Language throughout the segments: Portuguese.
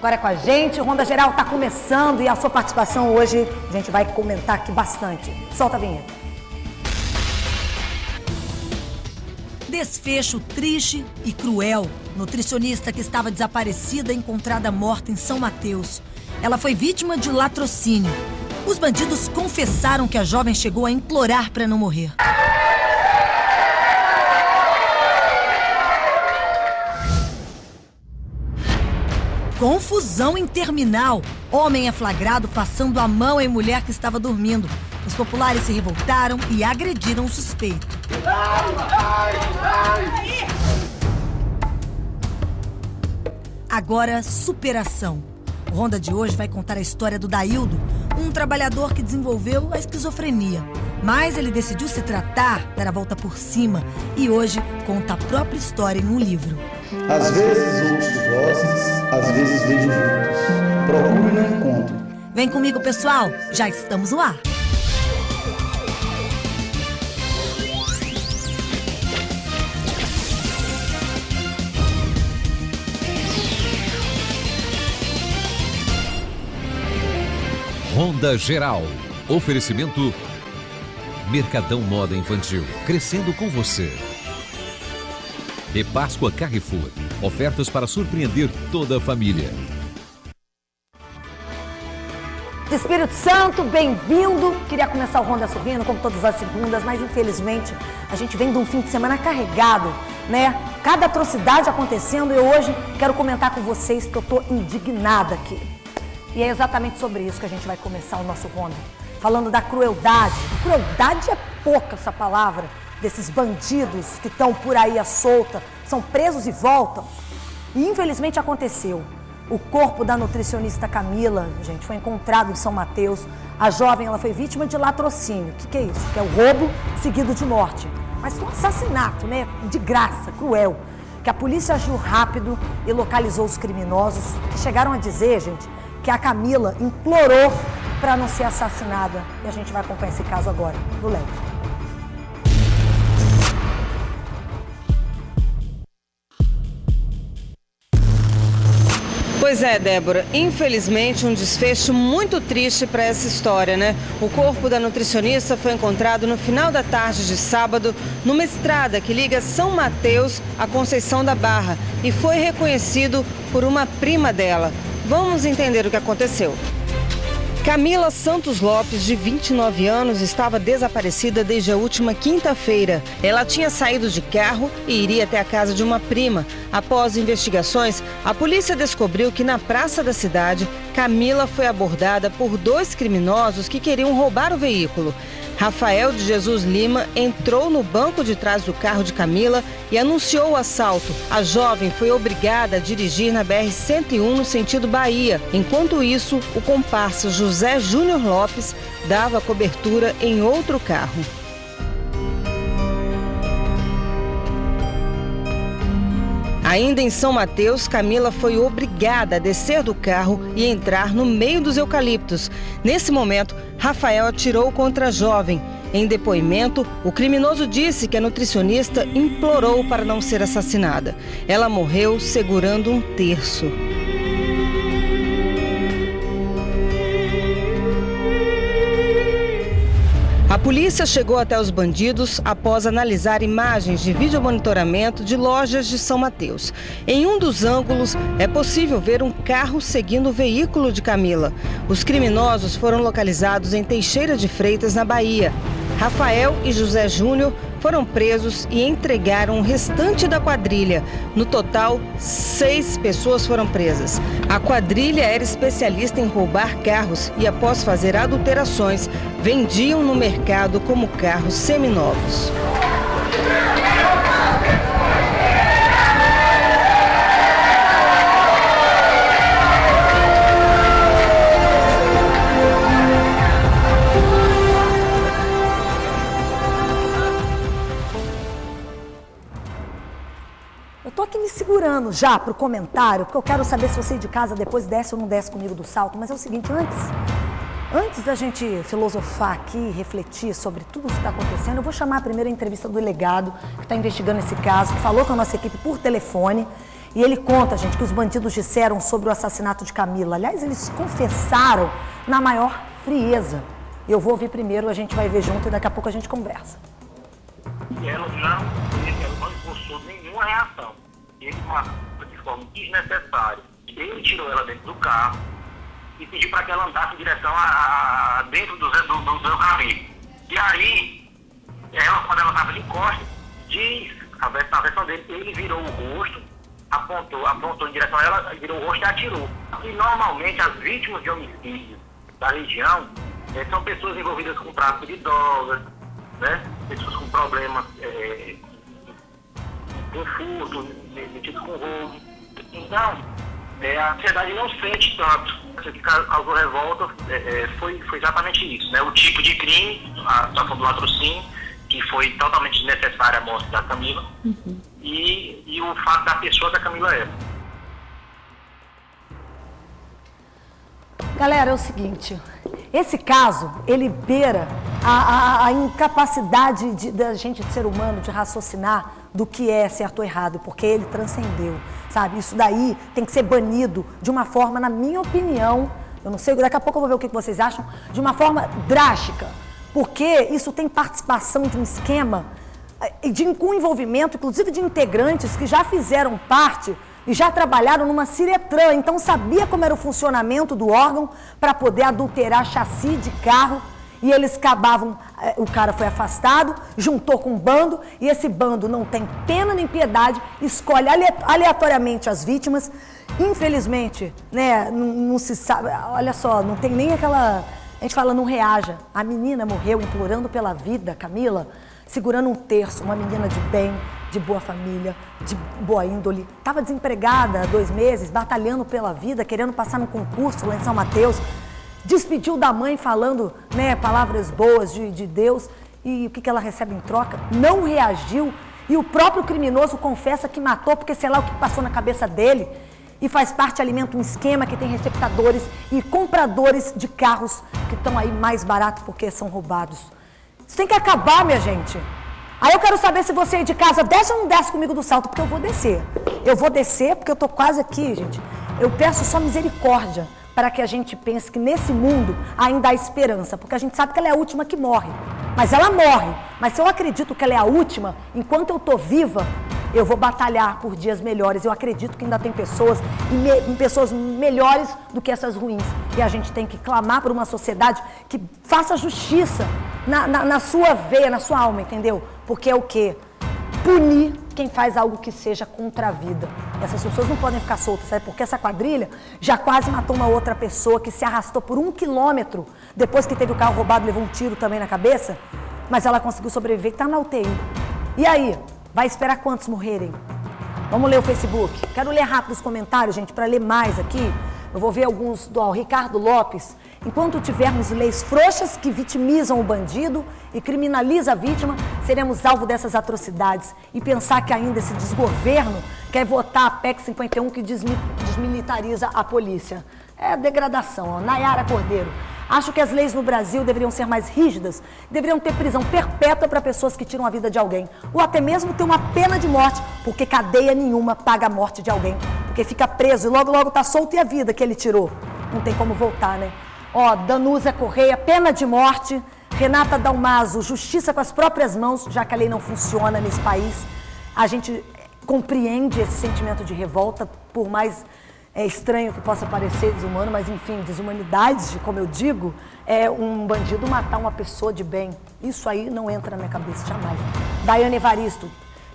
Agora é com a gente, o Ronda Geral está começando e a sua participação hoje a gente vai comentar aqui bastante. Solta a vinheta. Desfecho triste e cruel. Nutricionista que estava desaparecida encontrada morta em São Mateus. Ela foi vítima de latrocínio. Os bandidos confessaram que a jovem chegou a implorar para não morrer. Confusão em terminal. Homem é flagrado passando a mão em mulher que estava dormindo. Os populares se revoltaram e agrediram o suspeito. Agora, superação. O Ronda de hoje vai contar a história do Daildo, um trabalhador que desenvolveu a esquizofrenia. Mas ele decidiu se tratar, dar a volta por cima e hoje conta a própria história em um livro. Às vezes ouço vozes, às vezes vejo vultos. Procuro e não encontro. Vem comigo, pessoal, já estamos no ar. Ronda Geral. Oferecimento Mercadão Moda Infantil. Crescendo com você. E Páscoa Carrefour. Ofertas para surpreender toda a família. Espírito Santo, bem-vindo. Queria começar o Ronda sorrindo, como todas as segundas, mas infelizmente a gente vem de um fim de semana carregado, né? Cada atrocidade acontecendo e hoje quero comentar com vocês que eu tô indignada aqui. E é exatamente sobre isso que a gente vai começar o nosso Ronda. Falando da crueldade. Crueldade é pouca essa palavra. Desses bandidos que estão por aí à solta, são presos e voltam. E infelizmente aconteceu. O corpo da nutricionista Camila, gente, foi encontrado em São Mateus. A jovem, ela foi vítima de latrocínio. O que é isso? Que é o roubo seguido de morte. Mas foi um assassinato, né? De graça, cruel. Que a polícia agiu rápido e localizou os criminosos, que chegaram a dizer, gente, que a Camila implorou para não ser assassinada. E a gente vai acompanhar esse caso agora, no Léo. Pois é, Débora, infelizmente um desfecho muito triste para essa história, né? O corpo da nutricionista foi encontrado no final da tarde de sábado numa estrada que liga São Mateus à Conceição da Barra e foi reconhecido por uma prima dela. Vamos entender o que aconteceu. Camila Santos Lopes, de 29 anos, estava desaparecida desde a última quinta-feira. Ela tinha saído de carro e iria até a casa de uma prima. Após investigações, a polícia descobriu que na praça da cidade, Camila foi abordada por 2 criminosos que queriam roubar o veículo. Rafael de Jesus Lima entrou no banco de trás do carro de Camila e anunciou o assalto. A jovem foi obrigada a dirigir na BR-101 no sentido Bahia. Enquanto isso, o comparsa José Júnior Lopes dava cobertura em outro carro. Ainda em São Mateus, Camila foi obrigada a descer do carro e entrar no meio dos eucaliptos. Nesse momento, Rafael atirou contra a jovem. Em depoimento, o criminoso disse que a nutricionista implorou para não ser assassinada. Ela morreu segurando um terço. A polícia chegou até os bandidos após analisar imagens de videomonitoramento de lojas de São Mateus. Em um dos ângulos, é possível ver um carro seguindo o veículo de Camila. Os criminosos foram localizados em Teixeira de Freitas, na Bahia. Rafael e José Júnior foram presos e entregaram o restante da quadrilha. No total, 6 pessoas foram presas. A quadrilha era especialista em roubar carros e, após fazer adulterações, vendiam no mercado como carros seminovos. Eu tô aqui me segurando já pro comentário, porque eu quero saber se você de casa depois desce ou não desce comigo do salto. Mas é o seguinte, antes da gente filosofar aqui, refletir sobre tudo o que está acontecendo, eu vou chamar a primeira entrevista do delegado que está investigando esse caso, que falou com a nossa equipe por telefone. E ele conta, gente, que os bandidos disseram sobre o assassinato de Camila. Aliás, eles confessaram na maior frieza. Eu vou ouvir primeiro, a gente vai ver junto e daqui a pouco a gente conversa. Ela não impulsou nenhuma reação. Ele matou de forma desnecessária. Ele tirou ela dentro do carro e pediu para que ela andasse em direção a dentro do seu caminho. E aí, quando ela estava de costas, diz a versão dele, ele virou o rosto, apontou em direção a ela, virou o rosto e atirou. E normalmente as vítimas de homicídio da região são pessoas envolvidas com tráfico de drogas, né? Pessoas com problemas com furto, metidos com roubo. Então, a sociedade não sente tanto. O que causou revolta foi exatamente isso, né? O tipo de crime, a situação do latrocínio, que foi totalmente desnecessária a morte da Camila, e o fato da pessoa da Camila é. Galera, é o seguinte, esse caso, ele beira a incapacidade da gente, de ser humano, de raciocinar do que é certo ou errado, porque ele transcendeu, sabe? Isso daí tem que ser banido de uma forma, na minha opinião, eu não sei, daqui a pouco eu vou ver o que vocês acham, de uma forma drástica, porque isso tem participação de um esquema com envolvimento, inclusive de integrantes que já fizeram parte e já trabalharam numa Ciretran, então sabia como era o funcionamento do órgão para poder adulterar chassi de carro, e eles acabavam, o cara foi afastado, juntou com um bando, e esse bando não tem pena nem piedade, escolhe aleatoriamente as vítimas. Infelizmente, né, não se sabe, olha só, não tem nem aquela, a gente fala não reaja. A menina morreu implorando pela vida, Camila, segurando um terço, uma menina de bem, de boa família, de boa índole, estava desempregada há 2 meses, batalhando pela vida, querendo passar num concurso lá em São Mateus, despediu da mãe falando, né, palavras boas de Deus, e o que ela recebe em troca? Não reagiu, e o próprio criminoso confessa que matou, porque sei lá o que passou na cabeça dele, e faz parte, alimenta um esquema que tem receptadores e compradores de carros que estão aí mais baratos porque são roubados. Isso tem que acabar, minha gente. Aí eu quero saber se você aí de casa desce ou não desce comigo do salto, porque eu vou descer. Eu vou descer porque eu tô quase aqui, gente. Eu peço só misericórdia para que a gente pense que nesse mundo ainda há esperança, porque a gente sabe que ela é a última que morre. Mas ela morre. Mas se eu acredito que ela é a última, enquanto eu tô viva, eu vou batalhar por dias melhores. Eu acredito que ainda tem pessoas, pessoas melhores do que essas ruins. E a gente tem que clamar por uma sociedade que faça justiça na sua veia, na sua alma, entendeu? Porque é o quê? Punir quem faz algo que seja contra a vida. Essas pessoas não podem ficar soltas, sabe? Porque essa quadrilha já quase matou uma outra pessoa que se arrastou por 1 quilômetro. Depois que teve o carro roubado, levou um tiro também na cabeça. Mas ela conseguiu sobreviver e está na UTI. E aí? Vai esperar quantos morrerem? Vamos ler o Facebook. Quero ler rápido os comentários, gente, para ler mais aqui. Eu vou ver alguns do Ricardo Lopes. Enquanto tivermos leis frouxas que vitimizam o bandido e criminaliza a vítima, seremos alvo dessas atrocidades. E pensar que ainda esse desgoverno quer votar a PEC 51 que desmilitariza a polícia. É degradação, ó. Nayara Cordeiro. Acho que as leis no Brasil deveriam ser mais rígidas, deveriam ter prisão perpétua para pessoas que tiram a vida de alguém, ou até mesmo ter uma pena de morte, porque cadeia nenhuma paga a morte de alguém, porque fica preso e logo tá solto e a vida que ele tirou. Não tem como voltar, né? Ó, Danusa Correia, pena de morte. Renata Dalmaso, justiça com as próprias mãos, já que a lei não funciona nesse país. A gente compreende esse sentimento de revolta, por mais estranho que possa parecer desumano, mas enfim, desumanidade, como eu digo, é um bandido matar uma pessoa de bem. Isso aí não entra na minha cabeça, jamais. Daiane Evaristo,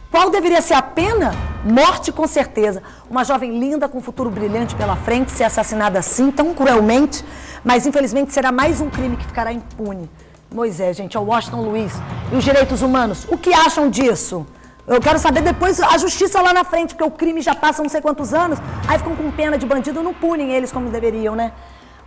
qual deveria ser a pena? Morte, com certeza. Uma jovem linda, com um futuro brilhante pela frente, ser assassinada assim, tão cruelmente, mas infelizmente será mais um crime que ficará impune. Moisés, gente, é o Washington Luiz. E os direitos humanos, o que acham disso? Eu quero saber depois a justiça lá na frente, porque o crime já passa não sei quantos anos, aí ficam com pena de bandido, não punem eles como deveriam, né?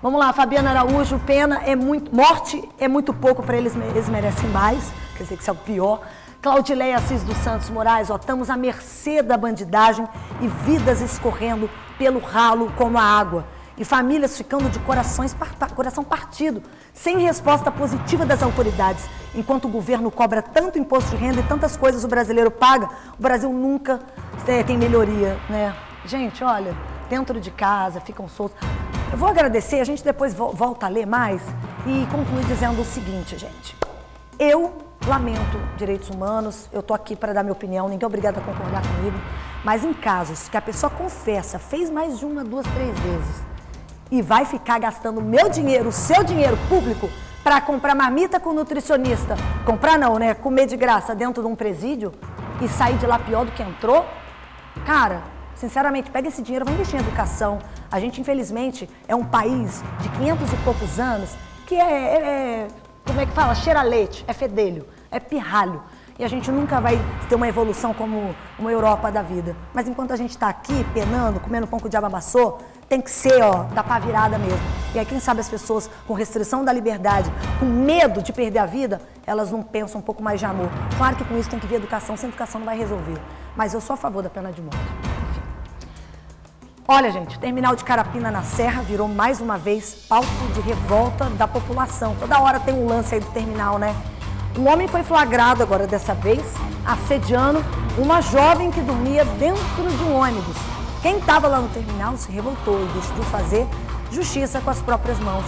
Vamos lá, Fabiana Araújo, pena é muito, morte é muito pouco para eles merecem mais, quer dizer que isso é o pior. Claudileia Assis dos Santos Moraes, ó, estamos à mercê da bandidagem e vidas escorrendo pelo ralo como a água. E famílias ficando de coração partido, sem resposta positiva das autoridades. Enquanto o governo cobra tanto imposto de renda e tantas coisas o brasileiro paga, o Brasil nunca tem melhoria, né? Gente, olha, dentro de casa, ficam soltos. Eu vou agradecer, a gente depois volta a ler mais e concluir dizendo o seguinte, gente. Eu lamento direitos humanos, eu tô aqui para dar minha opinião, ninguém é obrigado a concordar comigo, mas em casos que a pessoa confessa, fez mais de 1, 2, 3 vezes e vai ficar gastando meu dinheiro, o seu dinheiro público para comprar marmita com nutricionista, comprar não, né, comer de graça dentro de um presídio e sair de lá pior do que entrou, cara, sinceramente, pega esse dinheiro, vai investir em educação. A gente, infelizmente, é um país de 500 e poucos anos que como é que fala? Cheira a leite, é fedelho, é pirralho. E a gente nunca vai ter uma evolução como uma Europa da vida. Mas enquanto a gente está aqui penando, comendo pão que o diabo amassou, tem que ser, ó, da pá virada mesmo. E aí, quem sabe as pessoas com restrição da liberdade, com medo de perder a vida, elas não pensam um pouco mais de amor. Claro que com isso tem que vir educação, sem educação não vai resolver. Mas eu sou a favor da pena de morte. Enfim. Olha, gente, o terminal de Carapina na Serra virou mais uma vez palco de revolta da população. Toda hora tem um lance aí do terminal, né? Um homem foi flagrado agora dessa vez, assediando uma jovem que dormia dentro de um ônibus. Quem estava lá no terminal se revoltou e decidiu fazer justiça com as próprias mãos.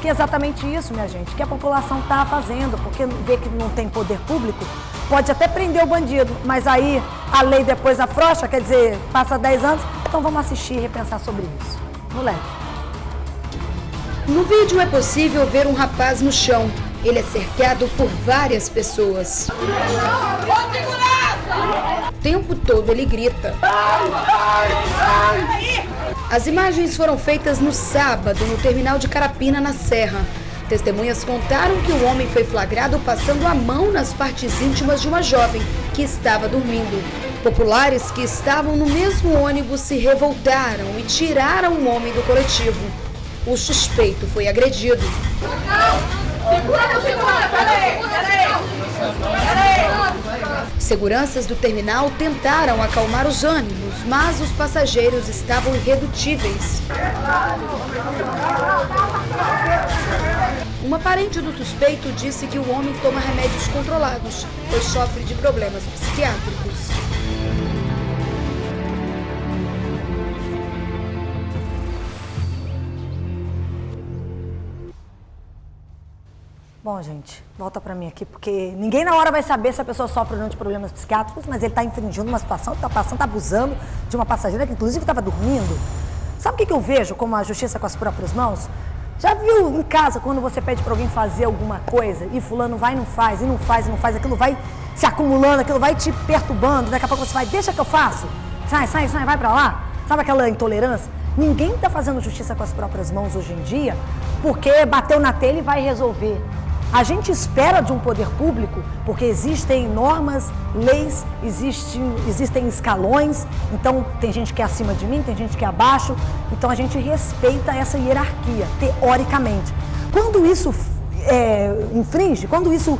Que é exatamente isso, minha gente, que a população está fazendo, porque vê que não tem poder público, pode até prender o bandido, mas aí a lei depois afrouxa, quer dizer, passa 10 anos, então vamos assistir e repensar sobre isso. Moleque. No vídeo é possível ver um rapaz no chão. Ele é cercado por várias pessoas. O tempo todo ele grita. As imagens foram feitas no sábado, no terminal de Carapina, na Serra. Testemunhas contaram que o homem foi flagrado passando a mão nas partes íntimas de uma jovem que estava dormindo. Populares que estavam no mesmo ônibus se revoltaram e tiraram o homem do coletivo. O suspeito foi agredido. Seguranças do terminal tentaram acalmar os ânimos, mas os passageiros estavam irredutíveis. Uma parente do suspeito disse que o homem toma remédios controlados, pois sofre de problemas psiquiátricos. Bom, gente, volta pra mim aqui, porque ninguém na hora vai saber se a pessoa sofre ou não de problemas psiquiátricos, mas ele tá infringindo uma situação, tá abusando de uma passageira que inclusive estava dormindo. Sabe o que eu vejo como a justiça com as próprias mãos? Já viu em casa quando você pede pra alguém fazer alguma coisa e fulano vai e não faz, e não faz, e não faz, aquilo vai se acumulando, aquilo vai te perturbando, daqui a pouco você vai, deixa que eu faço, sai, vai pra lá, sabe aquela intolerância? Ninguém tá fazendo justiça com as próprias mãos hoje em dia, porque bateu na telha e vai resolver. A gente espera de um poder público, porque existem normas, leis, existem escalões, então tem gente que é acima de mim, tem gente que é abaixo, então a gente respeita essa hierarquia, teoricamente. Quando isso infringe, quando isso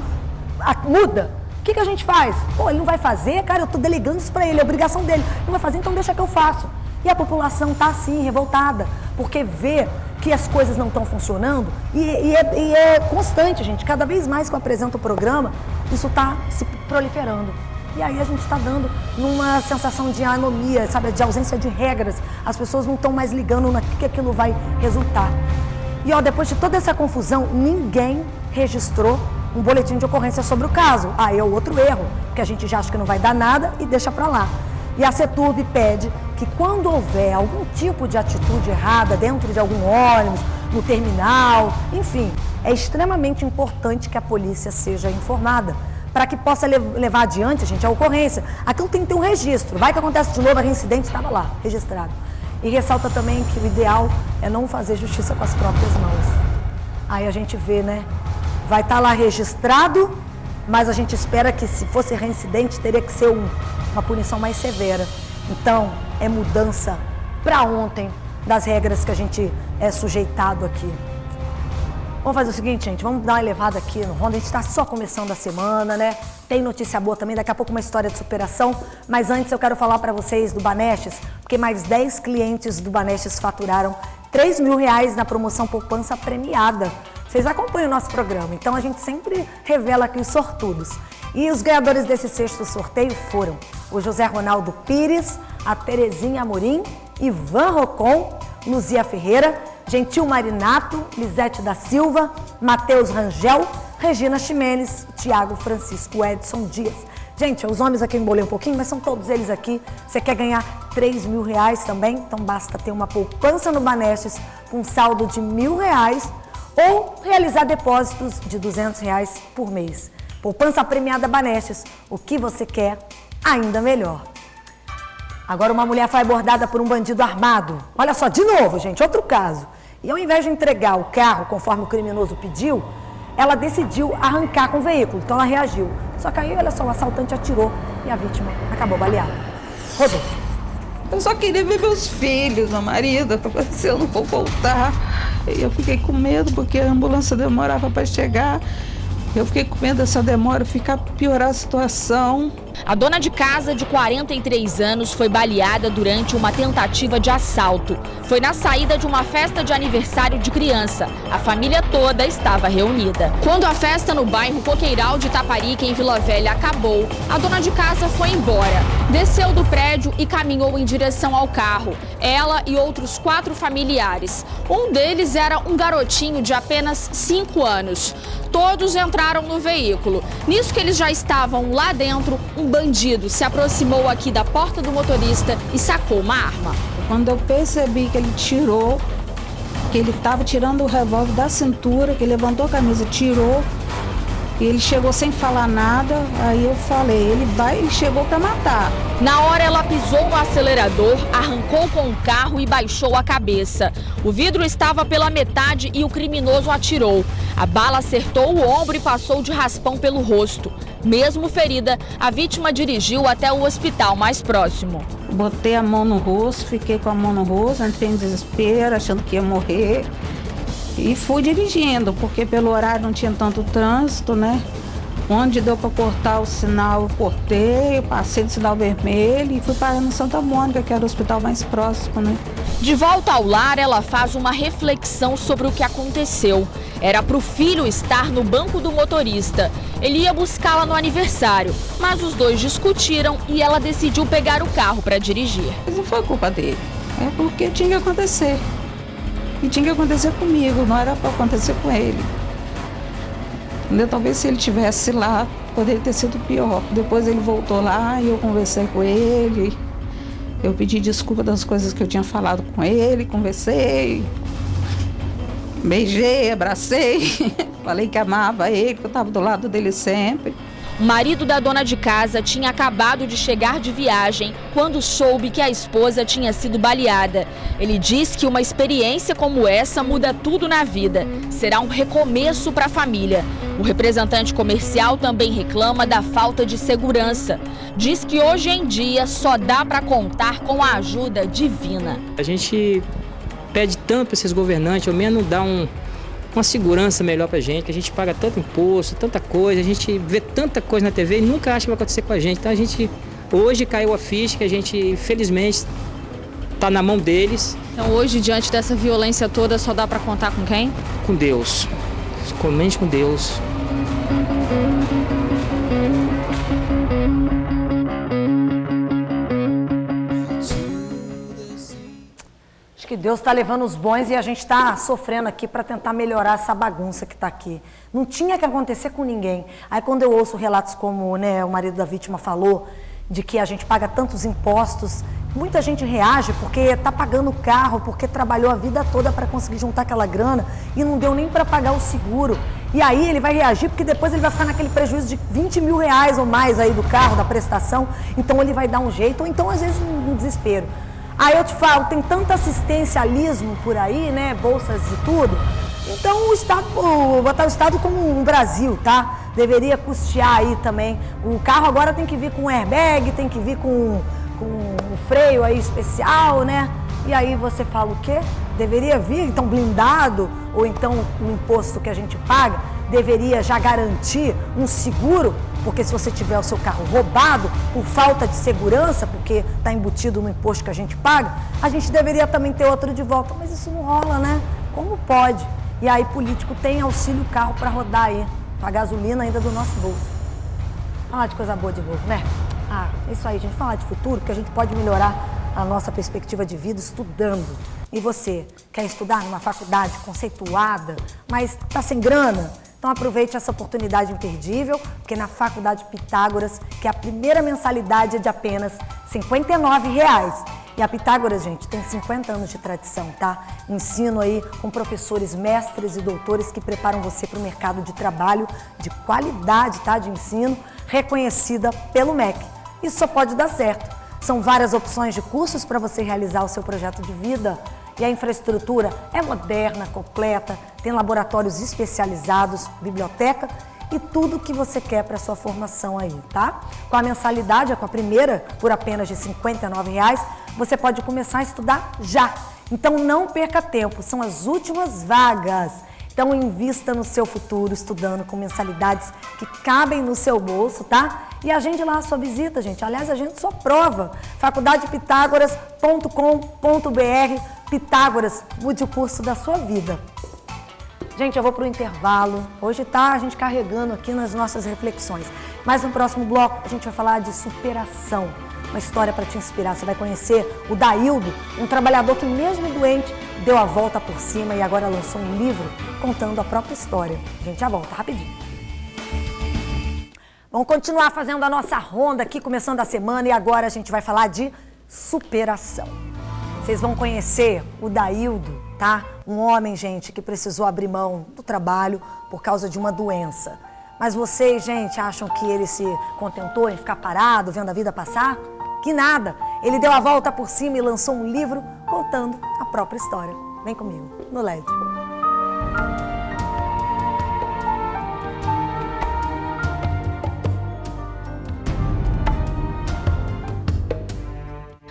muda, o que a gente faz? Pô, ele não vai fazer, cara, eu tô delegando isso pra ele, é obrigação dele, não vai fazer, então deixa que eu faço. E a população tá assim, revoltada, porque vê que as coisas não estão funcionando e é constante, gente. Cada vez mais que eu apresento o programa, isso está se proliferando. E aí a gente está dando numa sensação de anomia, sabe, de ausência de regras. As pessoas não estão mais ligando no que aquilo vai resultar. E ó, depois de toda essa confusão, ninguém registrou um boletim de ocorrência sobre o caso. Aí é o outro erro, que a gente já acha que não vai dar nada e deixa para lá. E a CETURB pede que quando houver algum tipo de atitude errada dentro de algum ônibus, no terminal, enfim, é extremamente importante que a polícia seja informada para que possa levar adiante, gente, a ocorrência. Aquilo tem que ter um registro. Vai que acontece de novo, a reincidente estava lá, registrado. E ressalta também que o ideal é não fazer justiça com as próprias mãos. Aí a gente vê, né? Vai estar lá registrado, mas a gente espera que se fosse reincidente teria que ser uma punição mais severa. Então, é mudança para ontem das regras que a gente é sujeitado aqui. Vamos fazer o seguinte, gente, vamos dar uma elevada aqui no Ronda. A gente está só começando a semana, né? Tem notícia boa também, daqui a pouco uma história de superação. Mas antes eu quero falar para vocês do Banestes, porque mais 10 clientes do Banestes faturaram R$3.000 na promoção Poupança Premiada. Vocês acompanham o nosso programa, então a gente sempre revela aqui os sortudos. E os ganhadores desse sexto sorteio foram o José Ronaldo Pires, a Terezinha Amorim, Ivan Rocon, Luzia Ferreira, Gentil Marinato, Lisete da Silva, Matheus Rangel, Regina Ximenes, Tiago Francisco Edson Dias. Gente, os homens aqui eu embolei um pouquinho, mas são todos eles aqui. Você quer ganhar R$3.000 também? Então basta ter uma poupança no Banestes com um saldo de R$1.000 ou realizar depósitos de R$200 por mês. Poupança premiada Banestes, o que você quer, ainda melhor. Agora uma mulher foi abordada por um bandido armado. Olha só, de novo, gente, outro caso. E ao invés de entregar o carro conforme o criminoso pediu, ela decidiu arrancar com o veículo, então ela reagiu. Só que aí, olha só, o assaltante atirou e a vítima acabou baleada. Rodolfo. Eu só queria ver meus filhos, meu marido, se eu não vou voltar. Eu fiquei com medo porque a ambulância demorava para chegar. Eu fiquei com medo dessa demora piorar a situação. A dona de casa, de 43 anos, foi baleada durante uma tentativa de assalto. Foi na saída de uma festa de aniversário de criança. A família toda estava reunida. Quando a festa no bairro Coqueiral de Itaparica, em Vila Velha, acabou, a dona de casa foi embora. Desceu do prédio e caminhou em direção ao carro. Ela e outros 4 familiares. Um deles era um garotinho de apenas 5 anos. Todos entraram no veículo. Nisso que eles já estavam lá dentro, um bandido se aproximou aqui da porta do motorista e sacou uma arma. Quando eu percebi que ele tirou, que ele estava tirando o revólver da cintura, que ele levantou a camisa, tirou, e ele chegou sem falar nada, aí eu falei, ele chegou para matar. Na hora ela pisou no acelerador, arrancou com o carro e baixou a cabeça. O vidro estava pela metade e o criminoso atirou. A bala acertou o ombro e passou de raspão pelo rosto. Mesmo ferida, a vítima dirigiu até o hospital mais próximo. Botei a mão no rosto, fiquei com a mão no rosto, entrei em desespero, achando que ia morrer. E fui dirigindo, porque pelo horário não tinha tanto trânsito, né? Onde deu para cortar o sinal, eu cortei, passei do sinal vermelho e fui parar no Santa Mônica, que era o hospital mais próximo, né? De volta ao lar, ela faz uma reflexão sobre o que aconteceu. Era para o filho estar no banco do motorista. Ele ia buscá-la no aniversário, mas os dois discutiram e ela decidiu pegar o carro para dirigir. Mas não foi culpa dele, é porque tinha que acontecer. E tinha que acontecer comigo, não era para acontecer com ele. Entendeu? Talvez se ele estivesse lá, poderia ter sido pior. Depois ele voltou lá e eu conversei com ele. Eu pedi desculpa das coisas que eu tinha falado com ele, conversei. Beijei, abracei, falei que amava ele, que eu estava do lado dele sempre. O marido da dona de casa tinha acabado de chegar de viagem quando soube que a esposa tinha sido baleada. Ele diz que uma experiência como essa muda tudo na vida. Será um recomeço para a família. O representante comercial também reclama da falta de segurança. Diz que hoje em dia só dá para contar com a ajuda divina. A gente pede tanto para esses governantes, ao menos dar uma segurança melhor pra gente, que a gente paga tanto imposto, tanta coisa, a gente vê tanta coisa na TV e nunca acha que vai acontecer com a gente. Então a gente, hoje caiu a ficha que a gente, infelizmente, tá na mão deles. Então hoje, diante dessa violência toda, só dá pra contar com quem? Com Deus, somente com Deus. Que Deus está levando os bons e a gente está sofrendo aqui para tentar melhorar essa bagunça que está aqui. Não tinha que acontecer com ninguém. Aí quando eu ouço relatos como, né, o marido da vítima falou, de que a gente paga tantos impostos, muita gente reage porque está pagando o carro, porque trabalhou a vida toda para conseguir juntar aquela grana e não deu nem para pagar o seguro. E aí ele vai reagir porque depois ele vai ficar naquele prejuízo de R$20 mil ou mais aí do carro, da prestação. Então ele vai dar um jeito, ou então às vezes um desespero. Aí eu te falo, tem tanto assistencialismo por aí, né, bolsas de tudo. Então o Estado, botar o Estado como um Brasil, tá? Deveria custear aí também. O carro agora tem que vir com airbag, tem que vir com um freio aí especial, né? E aí você fala o quê? Deveria vir, então, blindado, ou então o imposto que a gente paga, deveria já garantir um seguro, porque se você tiver o seu carro roubado por falta de segurança, porque está embutido no imposto que a gente paga, a gente deveria também ter outro de volta. Mas isso não rola, né? Como pode? E aí político tem auxílio carro para rodar aí, a gasolina ainda do nosso bolso. Falar de coisa boa de novo, né? Ah, é isso aí, gente. Falar de futuro, que a gente pode melhorar a nossa perspectiva de vida estudando. E você, quer estudar numa faculdade conceituada, mas está sem grana? Então aproveite essa oportunidade imperdível, porque na Faculdade Pitágoras, que a primeira mensalidade é de apenas R$ 59,00. E a Pitágoras, gente, tem 50 anos de tradição, tá? Ensino aí com professores, mestres e doutores que preparam você para o mercado de trabalho de qualidade, tá? De ensino, reconhecida pelo MEC. Isso só pode dar certo. São várias opções de cursos para você realizar o seu projeto de vida. E a infraestrutura é moderna, completa, tem laboratórios especializados, biblioteca e tudo o que você quer para a sua formação aí, tá? Com a mensalidade, com a primeira, por apenas de R$ 59,00, você pode começar a estudar já. Então não perca tempo, são as últimas vagas. Então invista no seu futuro estudando com mensalidades que cabem no seu bolso, tá? E agende lá a sua visita, gente. Aliás, agende sua prova. faculdadepitagoras.com.br. Pitágoras, mude o curso da sua vida. Gente, eu vou para o intervalo. Hoje tá a gente carregando aqui nas nossas reflexões. Mas no próximo bloco a gente vai falar de superação. Uma história para te inspirar. Você vai conhecer o Daildo, um trabalhador que mesmo doente deu a volta por cima e agora lançou um livro contando a própria história. A gente já volta rapidinho. Vamos continuar fazendo a nossa ronda aqui, começando a semana, e agora a gente vai falar de superação. Vocês vão conhecer o Daildo, tá? Um homem, gente, que precisou abrir mão do trabalho por causa de uma doença. Mas vocês, gente, acham que ele se contentou em ficar parado, vendo a vida passar? Que nada! Ele deu a volta por cima e lançou um livro contando a própria história. Vem comigo, no LED.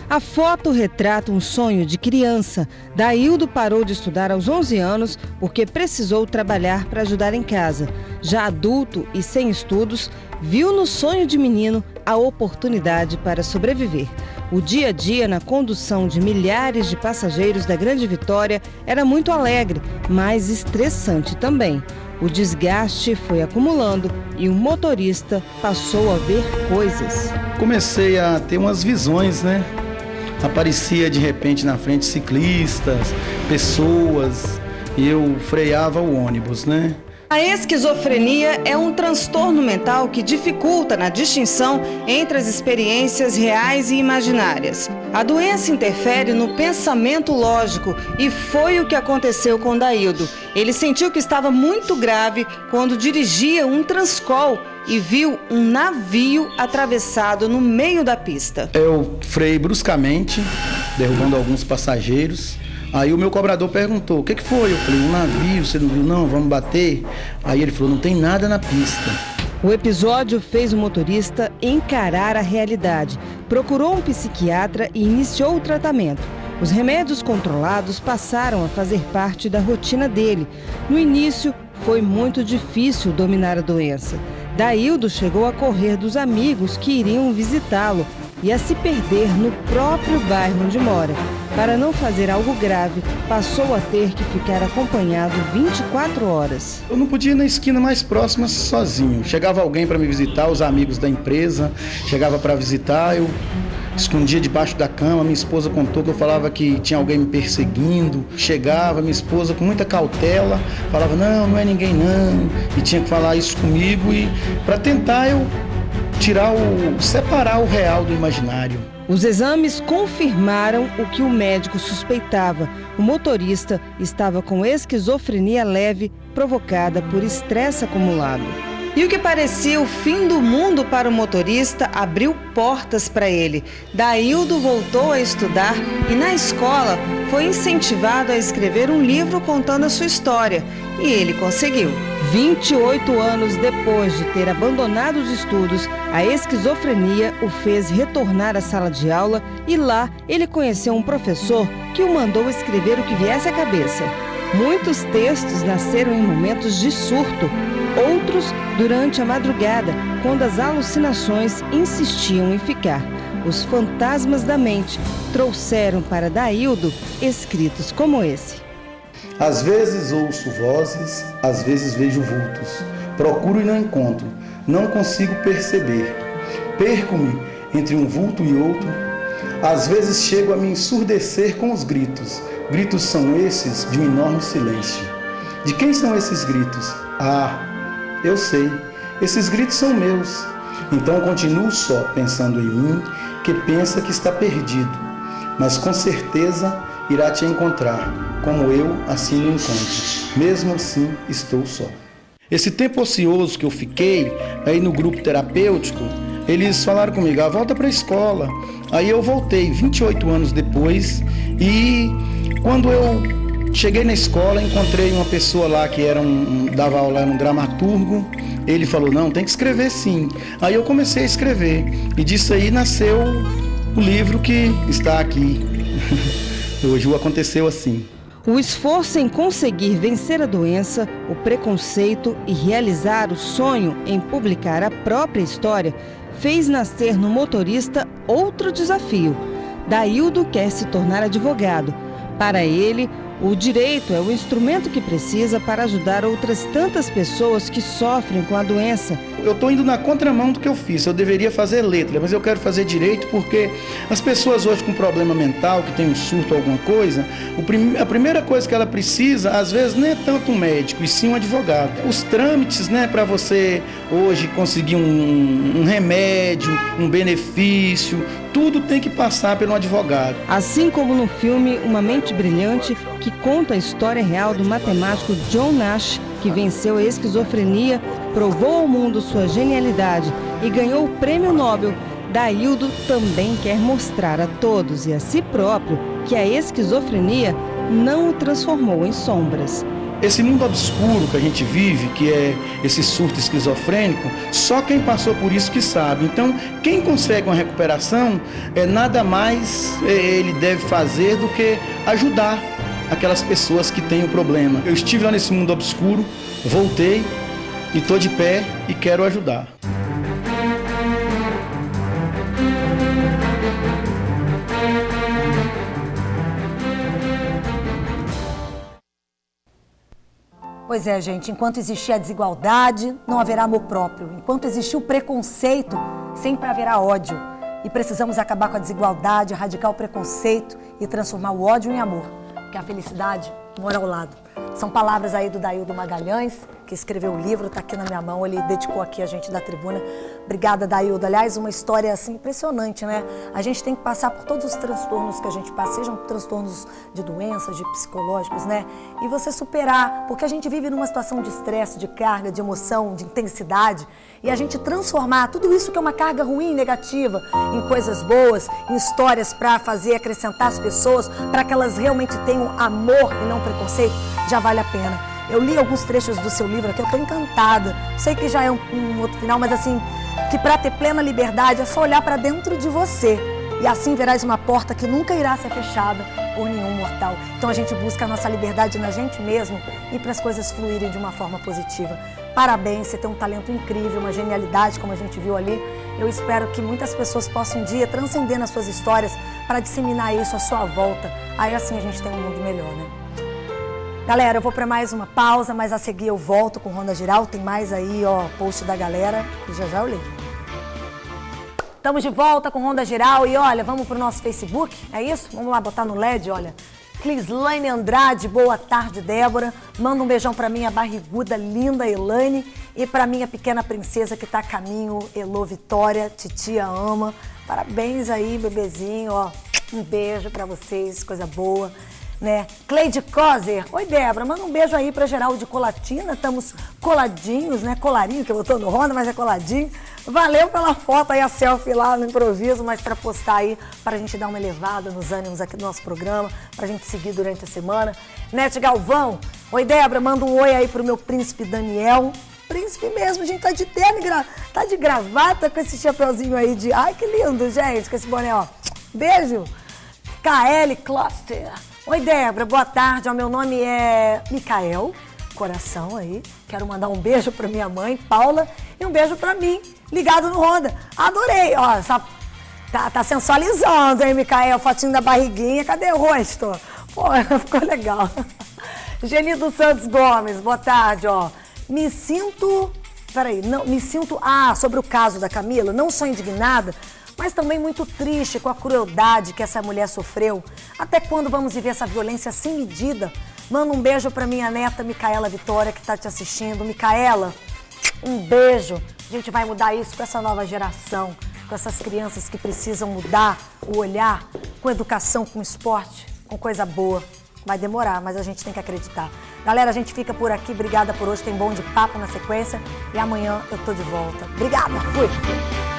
A foto retrata um sonho de criança. Daildo parou de estudar aos 11 anos porque precisou trabalhar para ajudar em casa. Já adulto e sem estudos, viu no sonho de menino a oportunidade para sobreviver. O dia a dia na condução de milhares de passageiros da Grande Vitória era muito alegre, mas estressante também. O desgaste foi acumulando e o motorista passou a ver coisas. Comecei a ter umas visões, né? Aparecia de repente na frente ciclistas, pessoas, e eu freava o ônibus, né? A esquizofrenia é um transtorno mental que dificulta na distinção entre as experiências reais e imaginárias. A doença interfere no pensamento lógico e foi o que aconteceu com Daildo. Ele sentiu que estava muito grave quando dirigia um Transcol e viu um navio atravessado no meio da pista. Eu freiei bruscamente, derrubando alguns passageiros. Aí o meu cobrador perguntou, o que foi? Eu falei, um navio, você não viu não? Vamos bater? Aí ele falou, não tem nada na pista. O episódio fez o motorista encarar a realidade. Procurou um psiquiatra e iniciou o tratamento. Os remédios controlados passaram a fazer parte da rotina dele. No início, foi muito difícil dominar a doença. Daildo chegou a correr dos amigos que iriam visitá-lo e a se perder no próprio bairro onde mora. Para não fazer algo grave, passou a ter que ficar acompanhado 24 horas. Eu não podia ir na esquina mais próxima sozinho. Chegava alguém para me visitar, os amigos da empresa, chegava para visitar, eu escondia debaixo da cama. Minha esposa contou que eu falava que tinha alguém me perseguindo. Chegava, minha esposa com muita cautela, falava, não é ninguém não. E tinha que falar isso comigo e para tentar eu separar o real do imaginário. Os exames confirmaram o que o médico suspeitava. O motorista estava com esquizofrenia leve provocada por estresse acumulado. E o que parecia o fim do mundo para o motorista abriu portas para ele. Daildo voltou a estudar e na escola foi incentivado a escrever um livro contando a sua história. E ele conseguiu. 28 anos depois de ter abandonado os estudos, a esquizofrenia o fez retornar à sala de aula e lá ele conheceu um professor que o mandou escrever o que viesse à cabeça. Muitos textos nasceram em momentos de surto, outros durante a madrugada, quando as alucinações insistiam em ficar. Os fantasmas da mente trouxeram para Daildo escritos como esse. Às vezes ouço vozes, às vezes vejo vultos. Procuro e não encontro, não consigo perceber. Perco-me entre um vulto e outro. Às vezes chego a me ensurdecer com os gritos. Gritos são esses de um enorme silêncio. De quem são esses gritos? Ah, eu sei. Esses gritos são meus. Então continuo só, pensando em mim, que pensa que está perdido. Mas com certeza irá te encontrar, como eu assim o encontro. Mesmo assim, estou só. Esse tempo ocioso que eu fiquei aí no grupo terapêutico, eles falaram comigo, volta para a escola. Aí eu voltei 28 anos depois e quando eu cheguei na escola, encontrei uma pessoa lá que dava aula, era um dramaturgo. Ele falou, não, tem que escrever sim. Aí eu comecei a escrever e disso aí nasceu o livro que está aqui. Hoje aconteceu assim. O esforço em conseguir vencer a doença, o preconceito e realizar o sonho em publicar a própria história fez nascer no motorista outro desafio. Daildo quer se tornar advogado. Para ele, o direito é o instrumento que precisa para ajudar outras tantas pessoas que sofrem com a doença. Eu estou indo na contramão do que eu fiz. Eu deveria fazer letra, mas eu quero fazer direito porque as pessoas hoje com problema mental, que tem um surto ou alguma coisa, a primeira coisa que ela precisa, às vezes, não é tanto um médico, e sim um advogado. Os trâmites, para você hoje conseguir um remédio, um benefício, tudo tem que passar pelo advogado. Assim como no filme Uma Mente Brilhante, que conta a história real do matemático John Nash, que venceu a esquizofrenia, provou ao mundo sua genialidade e ganhou o Prêmio Nobel, Daildo também quer mostrar a todos e a si próprio que a esquizofrenia não o transformou em sombras. Esse mundo obscuro que a gente vive, que é esse surto esquizofrênico, só quem passou por isso que sabe. Então, quem consegue uma recuperação, nada mais ele deve fazer do que ajudar aquelas pessoas que têm o problema. Eu estive lá nesse mundo obscuro, voltei e estou de pé e quero ajudar. Pois é, gente, enquanto existir a desigualdade, não haverá amor próprio. Enquanto existir o preconceito, sempre haverá ódio. E precisamos acabar com a desigualdade, erradicar o preconceito e transformar o ódio em amor. Porque a felicidade mora ao lado. São palavras aí do Daildo Magalhães, que escreveu o livro, está aqui na minha mão, ele dedicou aqui a gente da tribuna. Obrigada, Daildo. Aliás, uma história assim impressionante, né? A gente tem que passar por todos os transtornos que a gente passa, sejam transtornos de doenças, de psicológicos, né? E você superar, porque a gente vive numa situação de estresse, de carga, de emoção, de intensidade, e a gente transformar tudo isso que é uma carga ruim, negativa, em coisas boas, em histórias para fazer, acrescentar as pessoas, para que elas realmente tenham amor e não preconceito, já vale a pena. Eu li alguns trechos do seu livro aqui, eu estou encantada. Sei que já é um outro final, mas assim, que para ter plena liberdade é só olhar para dentro de você. E assim verás uma porta que nunca irá ser fechada por nenhum mortal. Então a gente busca a nossa liberdade na gente mesmo e para as coisas fluírem de uma forma positiva. Parabéns, você tem um talento incrível, uma genialidade, como a gente viu ali. Eu espero que muitas pessoas possam um dia transcender nas suas histórias para disseminar isso à sua volta. Aí assim a gente tem um mundo melhor, né? Galera, eu vou para mais uma pausa, mas a seguir eu volto com Ronda Geral. Tem mais aí, post da galera e já eu leio. Estamos de volta com Ronda Geral e olha, vamos pro nosso Facebook, é isso? Vamos lá botar no LED, olha. Clislaine Andrade, boa tarde, Débora. Manda um beijão pra minha barriguda, linda Elaine e pra minha pequena princesa que tá a caminho, Elô Vitória, titia ama. Parabéns aí, bebezinho, um beijo pra vocês, coisa boa. Né? Cleide Coser, oi Débora, manda um beijo aí pra Geraldo de Colatina, estamos coladinhos, né? Colarinho que eu botou no Ronda, mas é coladinho. Valeu pela foto aí, a selfie lá no improviso, mas pra postar aí, pra gente dar uma elevada nos ânimos aqui do nosso programa, pra gente seguir durante a semana. Nete Galvão, oi Débora, manda um oi aí pro meu príncipe Daniel. Príncipe mesmo, a gente tá de terno, tá de gravata com esse chapeuzinho aí de... Ai, que lindo, gente, com esse boné, Beijo. KL Cluster. Oi, Débora, boa tarde. Meu nome é Micael, coração aí. Quero mandar um beijo pra minha mãe, Paula, e um beijo pra mim, ligado no Ronda. Adorei, tá sensualizando, hein, Micael? Fotinho da barriguinha, cadê o rosto? Pô, ficou legal. Geni dos Santos Gomes, boa tarde, Me sinto, sobre o caso da Camila, não sou indignada, mas também muito triste com a crueldade que essa mulher sofreu. Até quando vamos viver essa violência sem medida? Manda um beijo para minha neta Micaela Vitória, que está te assistindo. Micaela, um beijo. A gente vai mudar isso com essa nova geração, com essas crianças que precisam mudar o olhar, com educação, com esporte, com coisa boa. Vai demorar, mas a gente tem que acreditar. Galera, a gente fica por aqui. Obrigada por hoje. Tem Bom de Papo na sequência. E amanhã eu tô de volta. Obrigada. Fui.